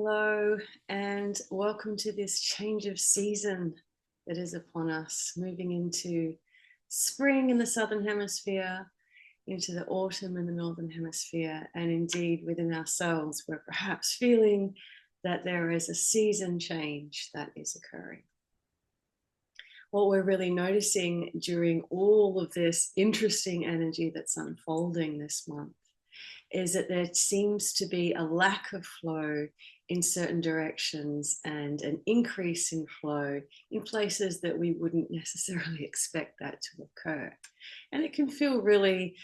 Hello, and welcome to this change of season that is upon us, moving into spring in the Southern Hemisphere, into the autumn in the Northern Hemisphere, and indeed within ourselves, we're perhaps feeling that there is a season change that is occurring. What we're really noticing during all of this interesting energy that's unfolding this month is that there seems to be a lack of flow in certain directions and an increase in flow in places that we wouldn't necessarily expect that to occur. And it can feel really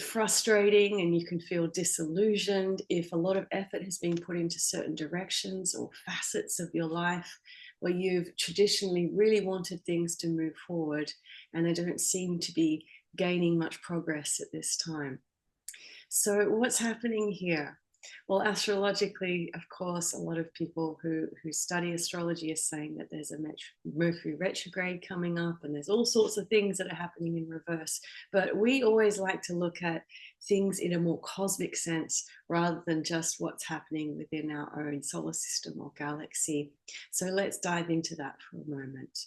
frustrating, and you can feel disillusioned if a lot of effort has been put into certain directions or facets of your life where you've traditionally really wanted things to move forward and they don't seem to be gaining much progress at this time. So what's happening here? Well, astrologically, of course, a lot of people who study astrology are saying that there's a Mercury retrograde coming up and there's all sorts of things that are happening in reverse. But we always like to look at things in a more cosmic sense rather than just what's happening within our own solar system or galaxy. So let's dive into that for a moment.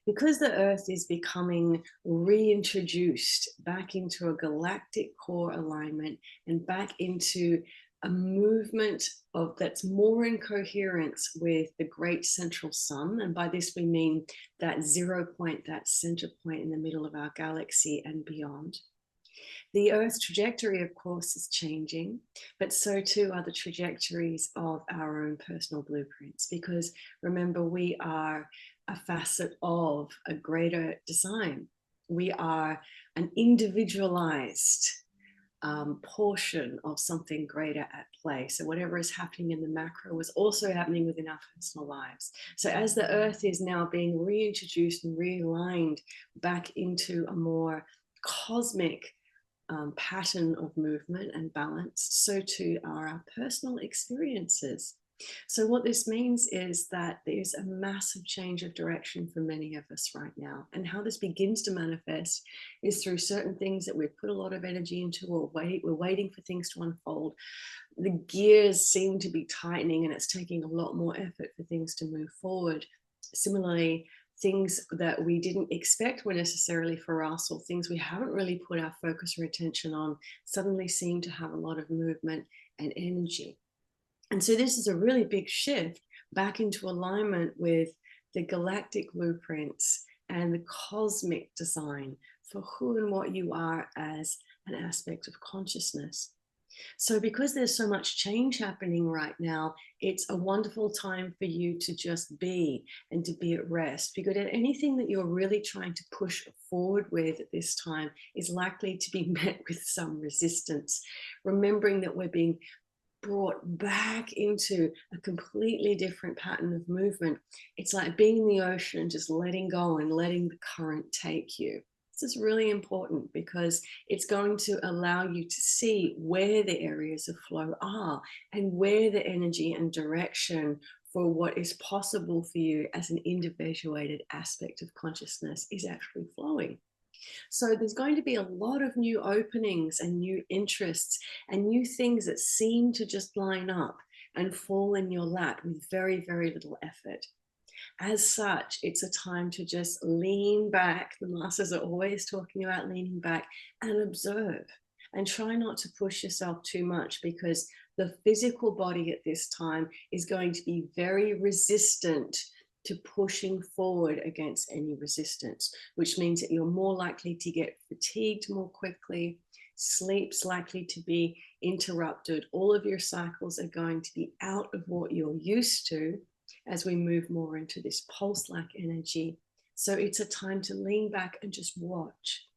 Because the Earth is becoming reintroduced back into a galactic core alignment and back into a movement of that's more in coherence with the great central sun. And by this we mean that 0 point, that center point in the middle of our galaxy and beyond. The Earth's trajectory, of course, is changing, but so too are the trajectories of our own personal blueprints. Because remember, we are a facet of a greater design. We are an individualized portion of something greater at play. So whatever is happening in the macro is also happening within our personal lives. So as the Earth is now being reintroduced and realigned back into a more cosmic pattern of movement and balance, so too are our personal experiences. So what this means is that there's a massive change of direction for many of us right now. And how this begins to manifest is through certain things that we've put a lot of energy into, or we're waiting for things to unfold. The gears seem to be tightening and it's taking a lot more effort for things to move forward. Similarly, things that we didn't expect were necessarily for us, or things we haven't really put our focus or attention on, suddenly seem to have a lot of movement and energy. And so this is a really big shift back into alignment with the galactic blueprints and the cosmic design for who and what you are as an aspect of consciousness. So because there's so much change happening right now, it's a wonderful time for you to just be and to be at rest, because anything that you're really trying to push forward with at this time is likely to be met with some resistance. Remembering that we're being brought back into a completely different pattern of movement. It's like being in the ocean, just letting go and letting the current take you. This is really important because it's going to allow you to see where the areas of flow are and where the energy and direction for what is possible for you as an individuated aspect of consciousness is actually flowing. So there's going to be a lot of new openings and new interests and new things that seem to just line up and fall in your lap with very, very little effort. As such, it's a time to just lean back. The masters are always talking about leaning back and observe, and try not to push yourself too much, because the physical body at this time is going to be very resistant to pushing forward against any resistance, which means that you're more likely to get fatigued more quickly. Sleep's likely to be interrupted. All of your cycles are going to be out of what you're used to as we move more into this pulse-like energy. So it's a time to lean back and just watch.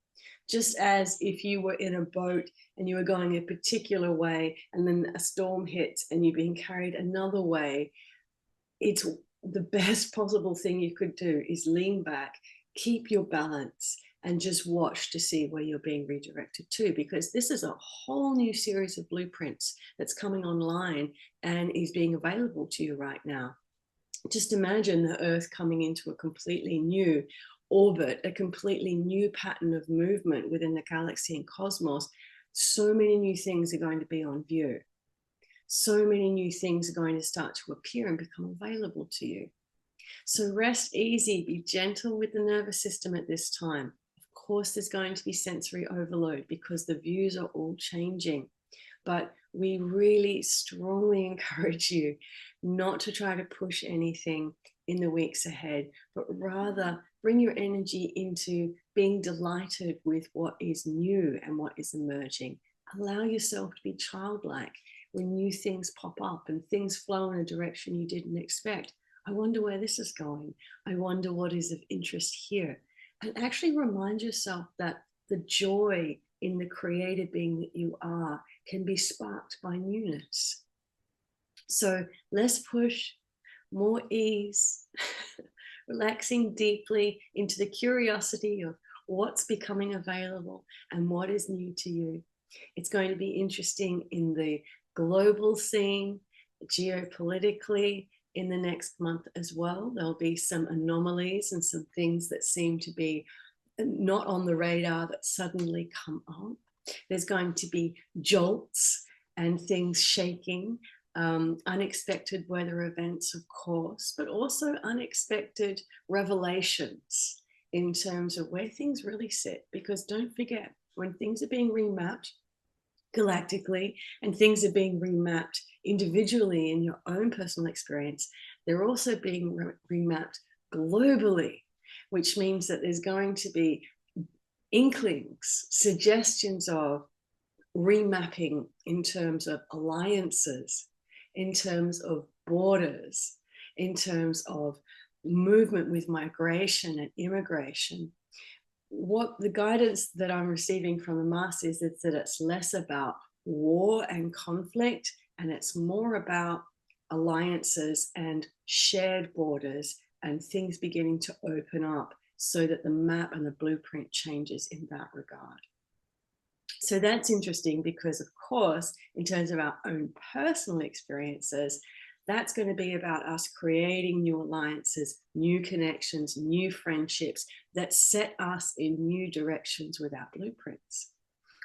Just as if you were in a boat and you were going a particular way and then a storm hits and you're being carried another way, it's the best possible thing you could do is lean back, keep your balance, and just watch to see where you're being redirected to, because this is a whole new series of blueprints that's coming online and is being available to you right now. Just imagine the Earth coming into a completely new orbit, a completely new pattern of movement within the galaxy and cosmos. So many new things are going to be on view. so many new things are going to start to appear and become available to you. So rest easy, be gentle with the nervous system at this time. Of course, there's going to be sensory overload because the views are all changing. But we really strongly encourage you not to try to push anything in the weeks ahead, but rather bring your energy into being delighted with what is new and what is emerging. Allow yourself to be childlike when new things pop up and things flow in a direction you didn't expect. I wonder where this is going. I wonder what is of interest here. And actually remind yourself that the joy in the created being that you are can be sparked by newness. So less push, more ease, relaxing deeply into the curiosity of what's becoming available and what is new to you. It's going to be interesting in the global scene, geopolitically, in the next month as well. There'll be some anomalies and some things that seem to be not on the radar that suddenly come up. There's going to be jolts and things shaking, unexpected weather events, of course, but also unexpected revelations in terms of where things really sit. Because don't forget, when things are being remapped galactically and things are being remapped individually in your own personal experience, they're also being remapped globally, which means that there's going to be inklings, suggestions of remapping in terms of alliances, in terms of borders, in terms of movement with migration and immigration. What the guidance that I'm receiving from the Master is that it's less about war and conflict, and it's more about alliances and shared borders and things beginning to open up so that the map and the blueprint changes in that regard. So that's interesting because, of course, in terms of our own personal experiences, that's going to be about us creating new alliances, new connections, new friendships that set us in new directions with our blueprints.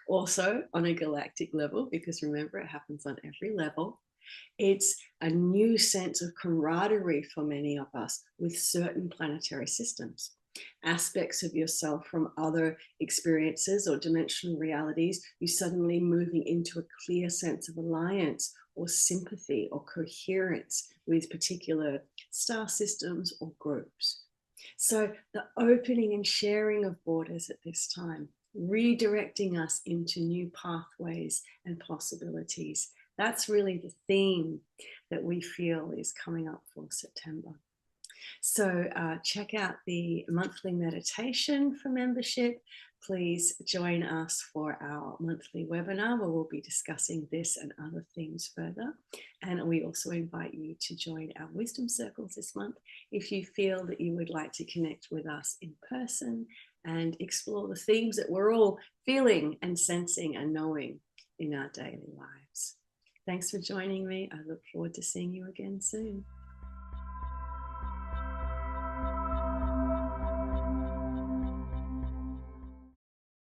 Also, on a galactic level, because remember, it happens on every level, it's a new sense of camaraderie for many of us with certain planetary systems. Aspects of yourself from other experiences or dimensional realities, you suddenly moving into a clear sense of alliance or sympathy or coherence with particular star systems or groups. So the opening and sharing of borders at this time, redirecting us into new pathways and possibilities. That's really the theme that we feel is coming up for September. So check out the monthly meditation for membership. Please join us for our monthly webinar where we'll be discussing this and other things further. And we also invite you to join our wisdom circles this month if you feel that you would like to connect with us in person and explore the themes that we're all feeling and sensing and knowing in our daily lives. Thanks for joining me. I look forward to seeing you again soon.